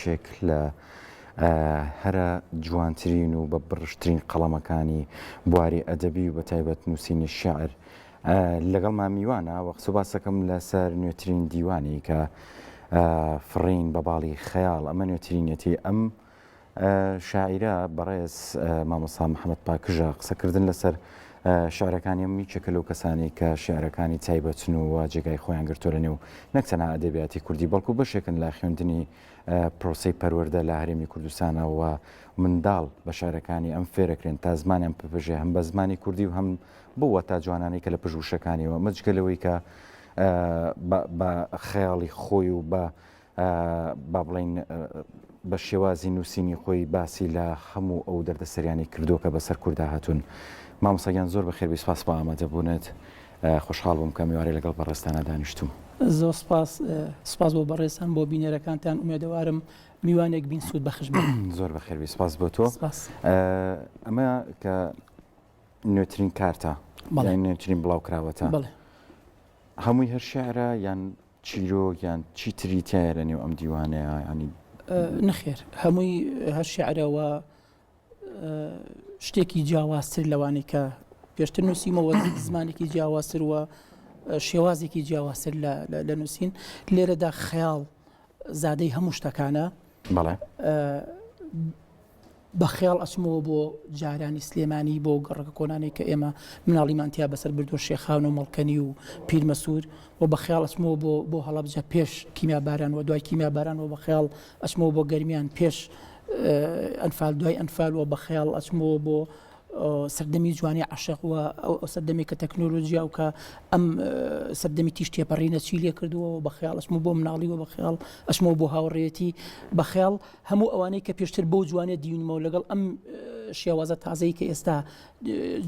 یەکێک لە هەرە جوانترین و بە بڕشترین قەڵەمەکانی بواری ئەدەبی و بە تایبەت نووسینی شێعر لەگەڵمان میوانە وەخسو باسەکەم لەسەر نوێترین دیوانی کە فڕین بە باڵی خەیاڵ ئەمە نوێترینەتی ئەم شاعیرە بەڕێز مامۆستا محەممەد پاکژە قسەکردن لەسەر شعرەکانی میچەکە لەو کەسانی کە شعرەکانی تایبەتن و جێگای خۆیان گرتۆ لە نێو نەکتەنها ئەدەبیاتی کوردی بەڵکو بەشێکن لە خوێندنی پرۆسەی پەروەردە لە هەرێمی کوردستانەوە منداڵ بە شارەکانی ئەم فێرەکرێن تا زمانیان پێبژێ هەم بە زمانی کوردی و هەم بووە تا جوانانەی کە لە پژوشەکانیەوە مەجگەلەوەی کە بە خەیاڵی خۆی و با بڵین بە شێوازی نووسینی خۆی باسی لە هەموو ئەو دەردەسەریانی کردووە کە بەسەر کووردا هاتوون. مامۆستاگیان زۆر بەخێر سپاس بە ئامادەبوونێت خۆشحاڵ بووم کە میوارەی لەگەڵ بەڕێستانە دانیشتوم. زۆر سپاس بۆ بەڕێستان بۆ بینەرەکانتان ئومێدەوارم میوانێک بین سوود بەخش بن. زۆر بەخێر سپاس بۆ تۆ. ئەمە کە نوێترین کارتە نوێترین بڵاوکراوەتە هەمووی هەر شێعرە یان چیرۆک یان چیتری تایە لە نێو ئەم دیوانەیە ینی نەخێر هەمووی هەر شێعرەوە شتێکی جیاوازتر لەوانەی کە پێشتر نووسیمەوە زمانێکی جیاوازتر وە شێوازێکی جیاوازتر لە نووسین لێرەدا خەیاڵ زادەی هەموو شتەکانە بە خەیاڵ ئەچمەوە بۆ جارانی سلێمانی بۆ گەڕەکە کۆنانێک کە ئێمە مناڵیمانتیا بەسەر بردووە شێخان و مەڵکەنی و پیرمەسوور و بە خەیاڵ ئەچمەوە بۆ هەڵەبجە پێش کیمیا باران و دوای کیمیا باران و بە خەیاڵ ئەچمەوە بۆ گەرمیان پێش ئەنفال دوای ئەنفال و بە خەیاڵ ئەچمەوە بۆ سەردەمی جوانی عاشق و ئەو سەردەمی کە تەکنۆلۆژیا و کە ئەم سەردەمی تیش تێپەڕینە چی لێ کردووە و بە خەیاڵ ئەچمەوە بۆ مناڵی و بە خەیاڵ ئەچمەوە بۆ هاوڕێتی بە خەیاڵ هەموو ئەوانەی کە پێشتر بەو جوانێ دیونمەوە لەگەڵ ئەم شێوازە تازەی کە ئێستا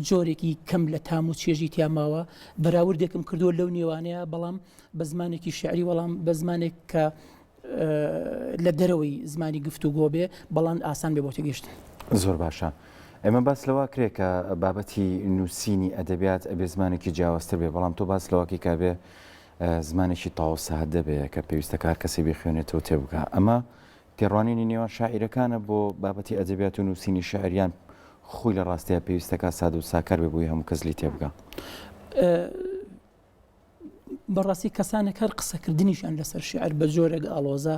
جۆرێکی کەم لە تام و چێژی تیاماوە بەراوردێکم کردووە لەو نێوانەیە بەڵام بە زمانێکی شعری وەڵام بە زمانێک کە لە دەرەوەی زمانی گفتوگۆ بێ بەڵام ئاسان بێ بۆ تێگەیشتن. زۆر باشە. ئێمە باس لەوە کرێ کە بابەتی نووسینی ئەدەبیات ئەبێ زمانێکی جیاوازتر بێ بەڵام تۆ باس لەوەکی کابێ زمانێکی تاو سادە بێ کە پێویستە کار کەسی بخوێنێتەوە تێبگە ئەمە تێڕوانینی نێوان شاعیرەکانە بۆ بابەتی ئەدەبیات و نووسینی شاعریان خۆی لە ڕاستەیە پێویستەکە ساد و ساکار بێ بۆی هەموو کەس لی تێبگە. بەڕاستی کەسانێک هەر قسەکردنیشان لەسەر شعر بە جۆرێک ئاڵۆزە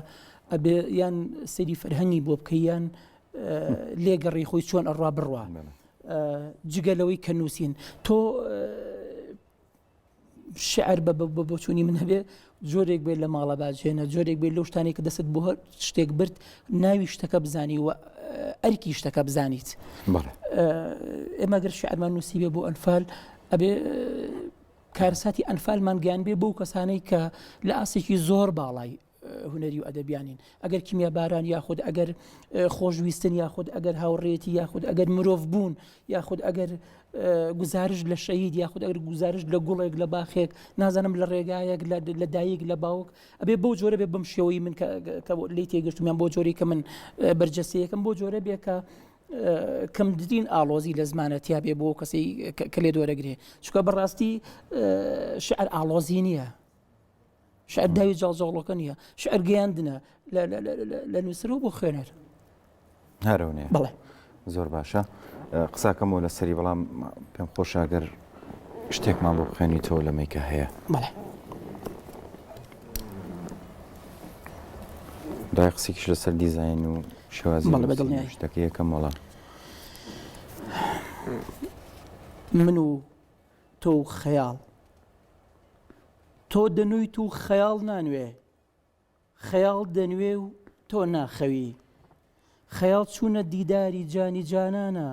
ئەبێ یان سەیری فەرهەنگی بۆ بکەیان لێگەڕی خۆی چۆن ئەڕوا بڕوا جگەلەوەی کە نووسین تۆ شعر بە چوونی من هەبێ جۆرێک بێت لە ماڵە باجێنە جۆرێک بێت لەو شتانی کە دەست بۆ شتێک برد ناوی شتەکە بزانی و ئەرکی شتەکە بزانیت. ئێمە گەر شعرمان نووسی بێ بۆ ئەنفال ئەبێ کارساتی ئەنفالمان گیان بێ بۆ کەسانەی کە لە ئاسێکی زۆر باڵای هوەری و ئەدەبیانین ئەگەر کیمیا باران یاخود ئەگەر خۆشویستن یاخود ئەگەر هاوڕێتی یاخود ئەگەر مرۆڤ بوون یاخود ئەگەر گزارش لە شەید یاخود ئەگەر گزارش لە گوڵێک لە باخێک نازانم لە ڕێگایەک لە دایک لە باوک ئەبێ بۆ جۆرە بێ بم شێوەی من لی تێگەشتمیان بۆ جۆری کە من بەرجەسەیەکەم بۆ جۆرە بێ کە کەمترین ئاڵۆزی لە زمانەتیا بێ بۆ کەسی کە لێ دۆرەگرێ چکە بەڕاستی شعر ئاڵۆزی نییە شعر داوی جاڵجاڵەکە نییە شعر گەیاندنە لە نووسرەوە بۆ خوێنەر هەرەونێ بەڵێ زۆر باشە قساکەمەوە لە سەری بەڵام پێم خۆش ئەگەر شتێکمان بۆ بخوێنیتەوە لەمەیکە هەیە بەڵێ دوای قسێکیش لەسەر دیزاین و شێوازی شتەکە یەکەم وەڵام من و تۆ و خەیاڵ تۆ دەنوویت و خەیاڵ نانوێ خەیاڵ دەنوێ و تۆ ناخەوی خەیاڵ چوونە دیداری جانی جانانە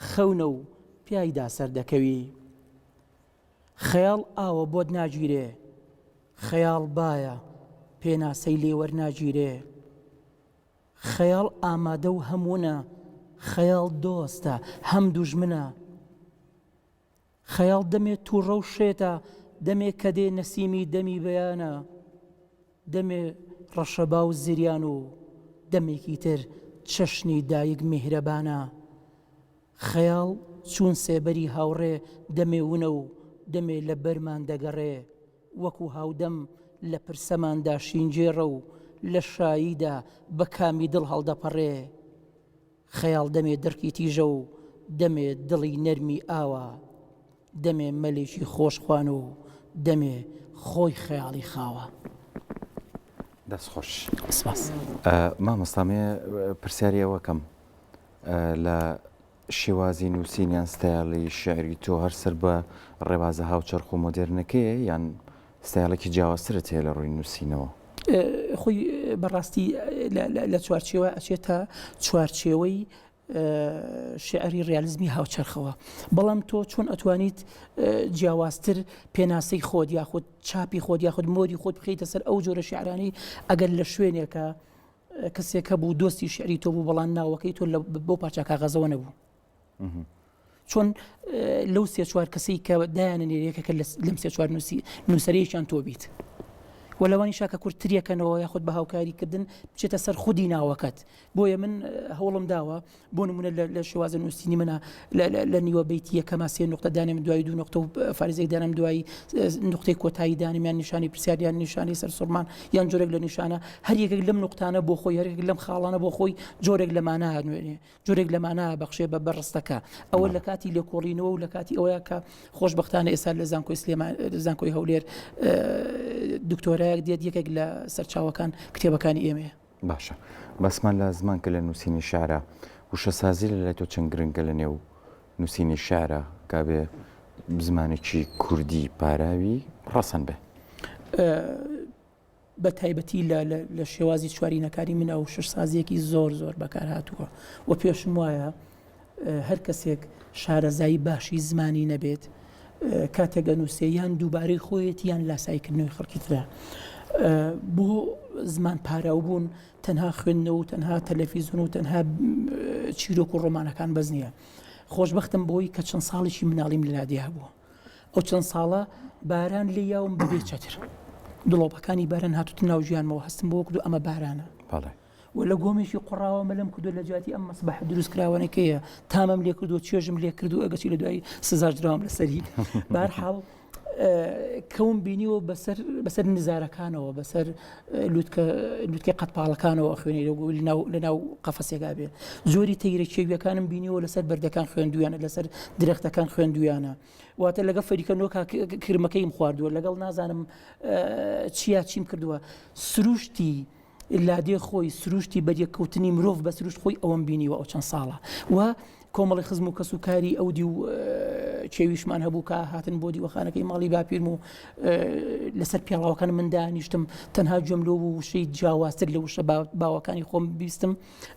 خەونە و پیایدا سەردەکەوی خەیاڵ ئاوە بۆت ناگیرێ خەیاڵ بایە پێناسەی لێوەر ناگیرێ خەیاڵ ئامادە و هەموونە خەیاڵ دۆستە هەم دوژمنە خەیاڵ دەمێت تووڕە و شێتە دەمێ کە دێ نەسیمی دەمی بەیانە دەمێ ڕەشەبا و زریان و دەمێکی تر چەشنی دایک میهرەبانە خەیاڵ چوون سێبەری هاوڕێ دەمێ ونە و دەمێ لە بەرمان دەگەڕێ وەکو هاودەم لە پرسەماندا شینجێڕە و لە شاییدا بە کامی دڵ هەڵدەپەڕێ خەیاڵ دەمێ دەرکی تیژە و دەمێ دڵی نەرمی ئاوە دەمێ مەلێکی خۆشخوان و دەمێ خۆی خەیاڵی خاوە. دەستخۆش سپاس. مامۆستامێ پرسیاری ئەوەکەم لە شێوازی نووسینیان ستایڵی شعری تۆ هەرسەر بە ڕێوازە هاوچەرخ و مۆدێرنەکەیە یان ستایڵێکی جیاوازترت هەیە لە ڕووی نووسینەوە؟ خۆی بەڕاستی لە چوارچێوە ئەچێتە چوارچێوەی شعری ڕیالیزمی هاوچەرخەوە، بەڵام تۆ چۆن ئەتوانیت جیاوازتر پێناسەی خۆت یاخود چاپی خۆت یاخود مۆری خۆت بخیتە سەر ئەو جۆرە شعرانی ئەگەر لە شوێنێکە کەسێکە بوو دۆستی شعری تۆ بوو بەڵام ناوەکەی تۆ بۆ پارچە کاغەزەوە نەبوو. چۆن لەو سێ چوار کەسەی کە دایانە نێریەکەکە لەم سێ چوار نووسەرەیەکیان تۆ بیت و لەوانی شاکە کورتترێکەنەوە یاخود بە هاوکاریکردن بچێتە سەر خودی ناوەکەت. بۆیە من هەوڵم داوە بۆ نمونە لە شێوازە نووسینی منە لە نیوە بەیتی یەکەما سێ نقطە دانێم دوای 2 نقطە و فارزێک دانم دوای نقطەی کۆتایی دانیمیان نیشانی پرسیاریان نیشانی سەر سوڕمان یان جۆرێک لە نیشانە هەر یەکێک لەم نقطانە بۆ خۆی هەرێک لەم خاڵانە بۆ خۆی جۆرێک لەمانە نوێنێ جۆرێک لەمانە بەخشێ بە بەڕستەکە ئەوە لە کاتی لێکۆڵینەوە و لە کاتی ئەوەیە کە خۆشبەختانە ئێستا لە زانکۆی سلێمان زانکۆی هەولێر دکتۆرایەک دێت یەکێک لە سەرچاوەکان کتێبەکانی ئێمە. باشە بەسمان لە زمان کە لە نووسینی شارە وشەسازی لە لای تۆ چەند گرنگە لە نێو نووسینی شارە کابێ زمانێکی کوردی پاراوی ڕەسەن بێ بە تایبەتی لە شێوازی چوارینەکاری منە و شەشسازیەکی زۆر زۆر بەکار هاتووە و پێشم وایە هەر کەسێک شارەزایی باشی زمانی نەبێت کاتێگە نووسێیان دووبارەی خۆیەتی یان لاسایکردنەوەی خەڵکی ترە. بۆ زمان پاراو بوون تەنها خوێندنەوە و تەنها تەلەڤیزۆن و تەنها چیرۆک و ڕۆمانەکان بەس نییە. خۆشبەختم بۆی کە چەند ساڵێکی مناڵیم لەلادیا بووە. ئەو چەند ساڵە باران لێ یاوم بەبێ چەتر دڵۆپەکانی باران هاتووتە ناو ژیانمەوە هەستم بۆ کردو ئەمە بارانە و لە گۆمێکی قوڕاوە مەلم کردو لە جاتی ئەم مەسبەح دروست کراوانێکەیە تامەم لێ کردو چێژم لێ کردو ئەگەچی لە دوای سزاش دراوم لەسەری بەهەرحاڵ کەوم بینیوە بەسەر نزارەکانەوە بەسەر لوتکە قەتپاڵەکانەوە خوێنی لە ناو قەفەسێکا بێ زۆری تەیرە کێویەکانم بینیوە لەسەر بەردەکان خوێندویانە لەسەر درەختەکان خوێندویانە واتە لەگە فەریکەنەوە کرمەکەیم خواردووە لەگەڵ نازانم چیم کردووە سروشتی لادێ خۆی سروشتی بەریەکەوتنی مرۆڤ بە سروشت خۆی ئەوەم بینیوە ئەو چەند ساڵە و کۆمەڵی خزم و کەسوکاری ئەودی و چێویشمان هەبوو کە هاتن بۆ دیوەخانەکەی ماڵی باپیرم و لەسەر پێڵاوەکان من دانیشتم تەنها گوێم لەو وشەی جیاوازتر لە وشە باوەکانی خۆم بیستم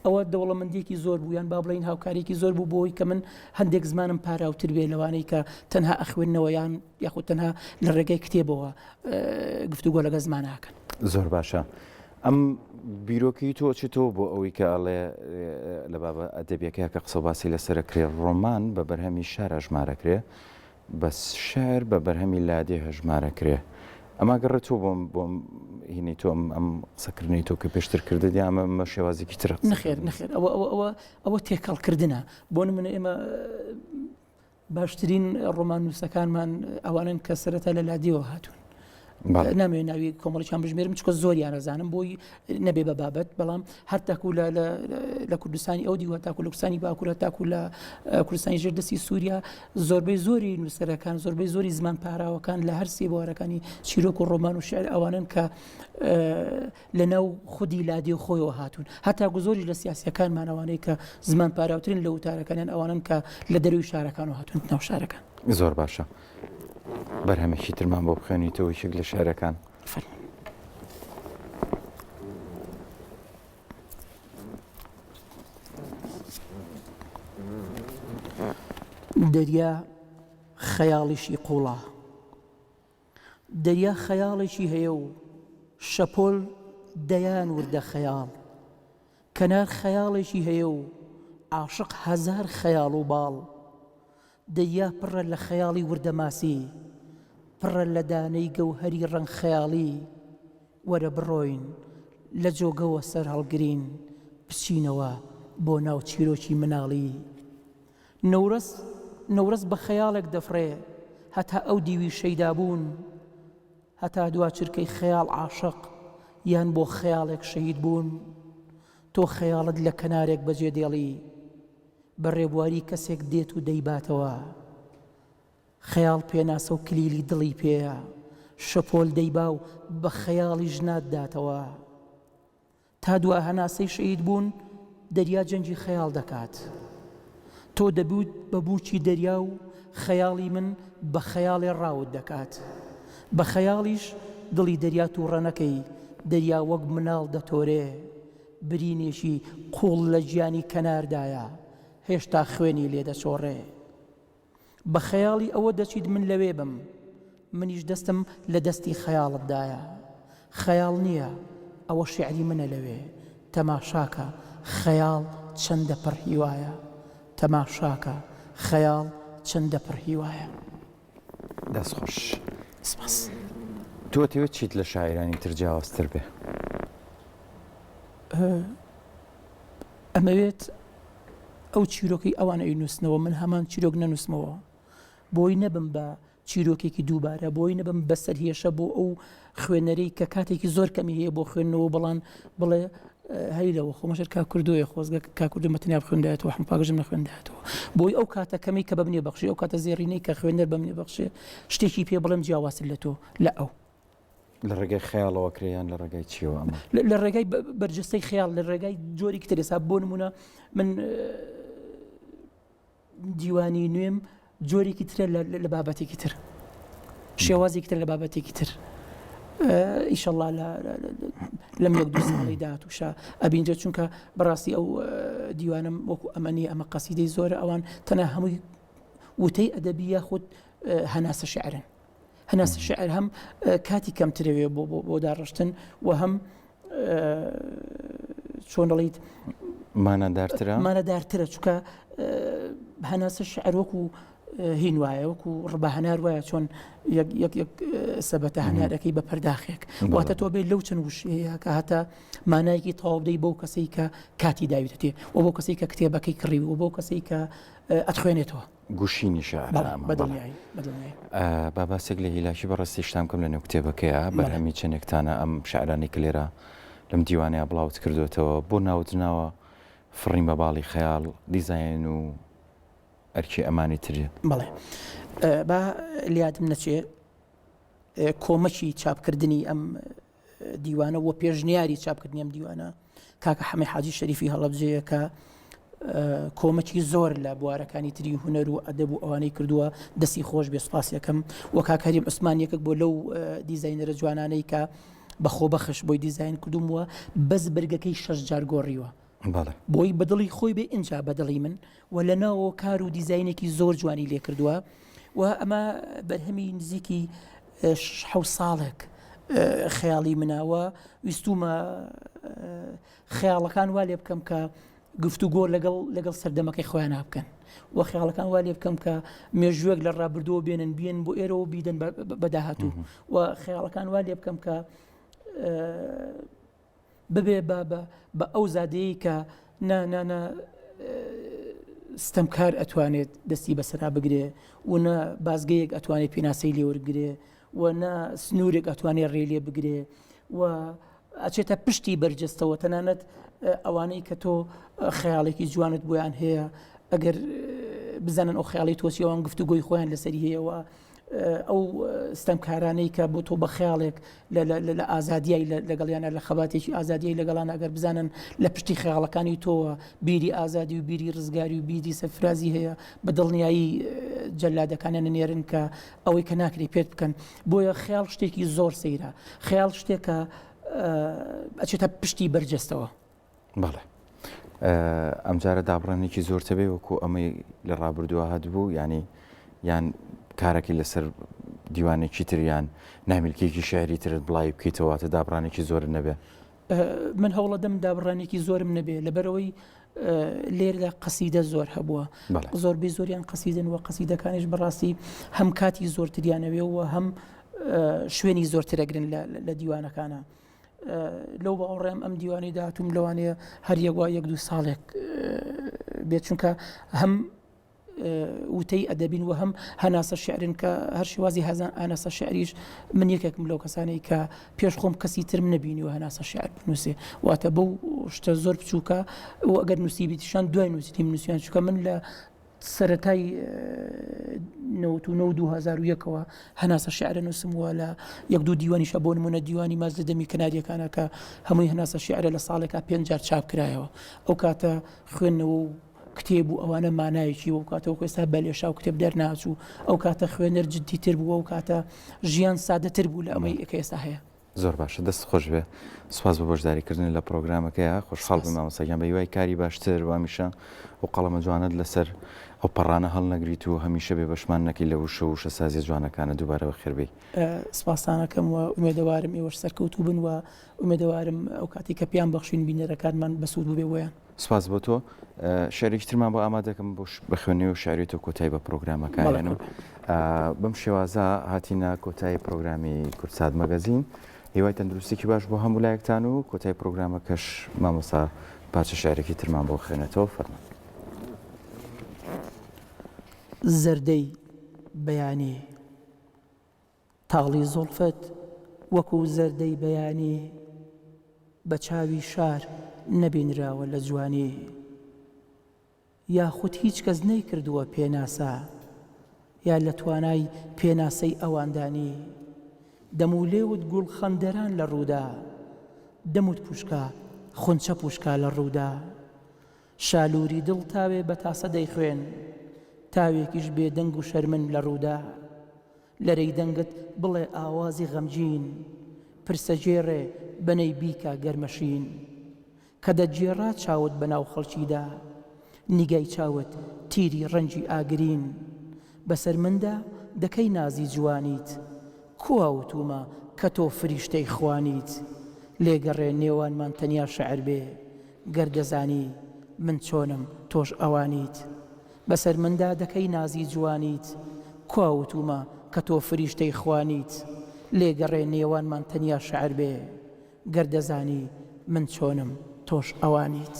ئەوە دەوڵەمەندێکی زۆر بوو یان با بڵین هاوکارێکی زۆر بوو بۆی کە من هەندێک زمانم پاراوتر بێ لەوانەی کە تەنها ئەخوێندنەوە یان یاخود تەنها لە ڕێگەی کتێبەوە گفتوگۆ لەگە زماناکەن. زۆر باشە. ئەم بیرۆکی تۆ چیتۆ بۆ ئەوەی کە ئەڵێ لە بابە ئەدەبیەکە کە قسەباسی لەسەرکرێ ڕۆمان بە بەرهەمی شارە ژمارەکرێ بەس شار بە بەرهەمی لادێ هەژمارەکرێ ئەما گەڕێت تۆ بۆم هینەی تۆ ئەم قسەکردنی تۆ کە پێشتر کردە دی ئەمە شێوازێکی ترە نەخێر ئەوە تێکەڵکردنە بۆ نمونە ئێمە باشترین ڕۆمان نووسەکانمان ئەوانن کە سەرەتا لە لادیەوە هاتوون نامێ ناوی کۆمەڵیان بژمێرم چکە زۆریان ئەزانم بۆی نەبێ بە بابەت بەڵام هەر تاکو لە کوردستانی ئەو دیوە تاکو لە کوردستانی باکوورە تاکو لە کوردستانی ژێردەستی سووریا زۆربەی زۆری نووسەرەکان زۆربەی زۆری زمان پاراوەکان لە هەر سێ بوارەکانی چیرۆک و ڕۆمان و شعر ئەوانن کە لە ناو خودی لادێ خۆیەوە هاتوون هەتاکو زۆری لە سیاسیەکانمانەوانەی کە زمان پاراوترین لە وتارەکانیان ئەوانن کە لە دەروی شارەکان و هاتوون ناو شارەکان. زۆر باشە. بەرهەمێکی ترمان بۆ بخوێنیتەوە یەکێک لە شارەکان. دەریا خەیاڵیشی قوڵە دەریا خەیاڵێکی هەیە و شەپۆل دەیان وردە خەیاڵ کەنار خەیاڵێکی هەیە و عاشق هەزار خەیاڵ و باڵ دەریا پڕە لە خەیاڵی وردەماسی پڕە لە دانەی گەوهەری ڕەنگ خەیاڵی وەرە بڕۆین لە جۆگەوە سەر هەڵگرین بچینەوە بۆ ناو چیرۆکی مناڵی نەورەس بە خەیاڵێک دەفڕێ هەتا ئەو دیوی شەیدا بوون هەتا دوا چرکەی خەیاڵ عاشق یان بۆ خەیاڵێک شەهید بوون تۆ خەیاڵت لە کەنارێک بەجێ دێڵی بە ڕێبواری کەسێک دێت و دەیباتەوە خەیاڵ پێناسە و کلیلی دڵی پێیە شەپۆل دەیبا و بە خەیاڵی ژنات داتەوە تا دوا هەناسەی شەهید بوون دەریا جەنجی خەیاڵ دەکات تۆ دەبوت بە بووکی دەریا و خەیاڵی من بە خەیاڵێ ڕاوت دەکات بە خەیاڵیش دڵی دەریا تووڕەنەکەی دەریا وەک مناڵ دەتۆرێ برینێشی قوڵ لە گیانی کەناردایە هێشتا خوێنی لێ دەچۆڕێ بە خەیاڵی ئەوە دەچیت من لەوێ بم منیش دەستم لە دەستی خەیاڵتدایە خەیاڵ نییە ئەوە شیعری منە لەوێ تەماشاکە خەیاڵ چەندە پڕ هیوایە تەماشاکە خەیاڵ چەندە پڕ هیوایە دەستخۆش سپاس تۆ دەوێت چیت لە شاعرانی تر جیاوازتر بێ ئەمەوێت ئەو چیرۆکی ئەوانەی نووسنەوە من هەمان چیرۆک نەنووسمەوە بۆی نەبم بە چیرۆکێکی دووبارە بۆی نەبم بەسەر هێشە بۆ ئەو خوێنەرەی کە کاتێکی زۆر کەمی هەیە بۆ خوێندنەوە بەڵام بڵێ هەیلەوە خۆمەشر کاکردووە خۆزگە کاکردو مەتەنیا بخوێندایەتەوە هەم پاگەژم نەخوێندایەتەوە بۆی ئەو کاتە کەمی کە بەمنێ بەخشی ئەو کاتە زێڕینەی کە خوێندەر بەمنێ بەخشێ شتێکی پێ بڵێم جیاوازتر لە تۆ لە ئەو لە ڕێگەی خەیاڵەوە کرێیان لە ڕێگای چیەوە ئەمە لە ڕێگای بەرجەستەی خەیاڵ لە ڕێگای جۆری کتێسا بۆ نمونە من دیوانی نوێم جۆرێکی ترە لە بابەتێکی تر شێوازێکی تر لە بابەتێکی تر ئیشەڵڵا لەم یەک دوو ساڵی داهاتووشە ئەبینجە چونکە بەڕاستی ئەو دیوانم وەکو ئەمەنی ئەمە قەسیدەی زۆرە ئەوان تەنها هەمووی وتەی ئەدەبی یاخود هەناسە شعرن هەناسە شعر هەم کاتی کەمترەوێ بۆ داڕشتن و هەم چۆن دەڵیت مانەدارترە چونکە هەناسە شعر وەکو هین وایە وەکو ڕبە هەنار وایە چۆن یەک سەبەتە هەنارەکەی بە پەرداخێک واتە تۆ بێت لەو چەند وشەیە کە هەتا مانایەکی تەواو بدەی بەو کەسەی کە کاتی داویتێ و بۆ کەسەی کە کتێبەکەی کڕیوی و بۆ کەسەی کە ئەتخوێنێتەوە گوشینی شعر باباسێک لە هیلاشی بەڕاستی شتام کەم لە نێو کتێبەکەیە بەرهەمی چەندێکتانە ئەم شعرانی کە لێرە لەم دیوانەیە بڵاوت کردوێتەوە بۆ ناوتناوە فڕین بە باڵی خەیاڵ دیزاین و ئەرکی ئەمانی ترێ بەڵێ با لیادم نەچێ کۆمەکی چاپکردنی ئەم دیوانە و پێشنیاری چاپکردنی ئەم دیوانە کاکە حەمەی حاجی شەریفی هەڵەبجەیە کە کۆمەکی زۆر لە بوارەکانی تری هونەر و ئەدەب و ئەوانەی کردووە دەستی خۆش بێ سوپاس یەکەم و کاکەریم عوسمان یەکێک بۆ لەو دیزاینەرە جوانانەی کە بەخۆ بەخش بۆی دیزاین کردوومەوە بەس بەرگەکەی 6 جار گۆڕیوە بۆی بەدڵی خۆی بێ ئینجا بەدڵی من و لەناوە کار و دیزاینێکی زۆر جوانی لێ کردووە و ئەمە بەرهەمی نزیکی 6 ساڵێک خەیاڵی مناوە ویستومە خەیاڵەکان وا لێ بکەم کە گفتوگۆ لەگەڵ سەردەمەکەی خۆیان بکەن و خەیاڵەکان وا لێ بکەم کە مێژوێک لە ڕابردووە بێن بۆ ئێرەوە بیدەن بەداهاتوو و خەیاڵەکان وا لێ بکەم کە ببێ بە ئەو زادەیە کە ستەمکار ئەتوانێت دەستی بەسەرا بگرێ و نە بازگەیەک ئەتوانێت پێناسەی لێ وەرگرێ و نە سنوورێک ئەتوانێت ڕێ لێ بگرێ و ئەچێتە پشتی بەرجەستەوە تەنانەت ئەوانەی کە تۆ خەیاڵێکی جوانت بۆیان هەیە ئەگەر بزانن ئەو خەیاڵی تۆچیەوان گفتوگۆی خۆیان لەسەری هەیەەوە ئەو ستەمکارانەی کە بۆ تۆ بە خەیاڵێک لە ئازادیای لەگەڵیانە لە خەباتێکی ئازادیای لەگەڵان ئەگەر بزانن لە پشتی خەیاڵەکانی تۆوە بیری ئازادی و بیری ڕزگاری و بیری سەرفرازی هەیە بە دڵنیایی جەلادەکانیان نێرن کە ئەوەی کە ناکری پێت بکەن بۆیە خەیاڵ شتێکی زۆر سەیرە خەیاڵ شتێکە ئەچێتە پشتی بەرجەستەوە بەڵێ ئەمجارە دابڕانێکی زۆرتە بێ وەکو ئەمەی لە ڕابردووە هاتبوو ینی یان کارێکی لەسەر دیوانێکی تریان نامیلکێکی شعری ترت بڵای بکەیتەوەتە دابڕانێکی زۆر نەبێ من هەوڵە دەم دابڕانێکی زۆرم نەبێ لەبەرەوەی لێردا قەسیدە زۆر هەبووە زۆربەی زۆریان قەسیدن و قەسیدەکانیش بەڕاستی هەم کاتی زۆرتریانەوێ و هەم شوێنی زۆرترەگرن لە دیوانەکانە لەو باوەڕێم ئەم دیوانی داهاتووم لەوانەیە هەر یەک وا 1-2 ساڵێک بێت چونکە هەم وتەی ئەدەبین و هەم هەناسە شعرن کە هەر شێوازی هەناسە شعریش من یەکێکم لەو کەسانەی کە پێش خۆم کەسی ترم نەبینی و هەناسە شعر بنووسێ واتە بەو شتە زۆر بچووکە و ئەگەر نووسیبیتیشان دوای نووسیتی نووسیان چووکە من لە سەرەتای 2001ەوە هەناسە شعرە نووسمووە لە یەک دوو دیوانیشە بۆ نمونە دیوانی مازدەمی کەناریەکانە کە هەمووی هەناسە شعرە لە ساڵێکا 5 جار چاپ کرایەوە ئەو کاتە خوێندنەوە و کتێب و ئەوانە مانایەکی و کاتەوە ئێستا بەلێشا و کتێب دەرناچوو ئەو کاتە خوێنەر جددی تر بووە و کاتە ژیان سادەتر بوو لە ئەمەی ئەکە ئێستا هەیە زۆر باشە دەست خۆش بێ سوپاس بە بەشداریکردن لە پرۆگرامەکەیە خۆشحاڵ بم مامۆستاگیان بە هیوای کاری باشتر و هەمیشە ئەو قەڵەمە جوانت لەسەر ئەو پەڕانە هەڵنەگریت و هەمیشە بێ بەشمان نەکەی لە وشە و شەسازیە جوانەکانە دووبارە بەخێربێ سپاسانەکەم و ئومێدەوارم ئێوەش سەرکەوتوو بن و ئومێدەوارم ئەو کاتی کە پیان بەخشین بینەرەکانمان بەسوود بێ ویان سپاس بۆ تۆ شعرێکی ترمان بۆ ئامادەکەم بۆ بخوێنێ و شعرێتەوە کۆتایی بە پرۆگرامەکانم بەم شێوازە هاتینە کۆتایی پرۆگرامی کورتساد مەگەزین هیوای تەندروستێکی باش بۆ هەموو لایەکتان و کۆتایی پرۆگرامەکەش مامۆستا پارچە شعرێکی ترمان بۆ خوێنێتەوە فەرمان زەردەی بەیانی تاڵی زۆڵفت وەکو زەردەی بەیانی بە چاوی شار نەبینراوە لە جوانی یاخود هیچ کەس نەیکردووە پێناسا یا لە توانای پێناسەی ئەواندانی دەمولێوت گوڵ خەندەران لە ڕوودا دەموت پوشکە خونچە پوشکە لە ڕوودا شالووری دڵ تاوێ بە تاسە دەیخوێن تاوێکیش بێدەنگ و شەرمن لە ڕوودا لەرەی دەنگت بڵێ ئاوازی غەمجین پرسەجێڕێ بنەی بیکە گەرمەشین کە دەجێڕا چاوت بەناو خەڵکیدا نیگای چاوت تیری ڕەنجی ئاگرین بەسەر مندا دەکەی نازی جوانیت کوواوتومە کە تۆ فریشتەی خوانیت لێگەڕێ نێوانمان تەنیا شەعر بێ گەردەزانی من چۆنم تۆش ئەوانیت بەسەر مندا دەکەی نازی جوانیت کوواوتومە کە تۆ فریشتەی خوانیت لێگەڕێ نێوانمان تەنیا شەعر بێ گەردەزانی من چۆنم تۆش ئەوانیت